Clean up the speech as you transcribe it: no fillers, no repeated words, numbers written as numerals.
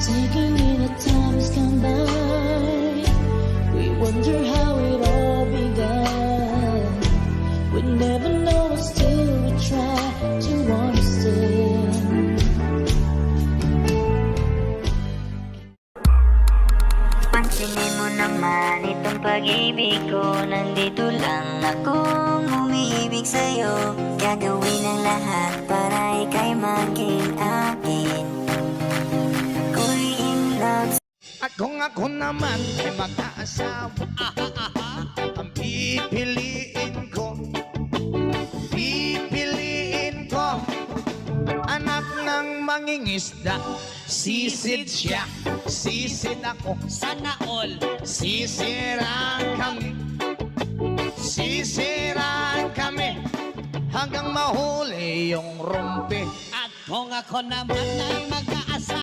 Taking in the time has gone by. We wonder how it all began. We never know, but still we try to understand. Pansinin mo naman itong pag-ibig ko. Nandito lang akong umiibig sa'yo. Gagawin ang lahat para ika'y maging akin. Ako'y in love. At kung ako naman ay mag-aasawa, ang pipiliin ko anak ng mangingisda. Sisid siya, sisid ako, Sana all. sisiraan kami hanggang mahuli yung rumpi. At kung ako naman ay mag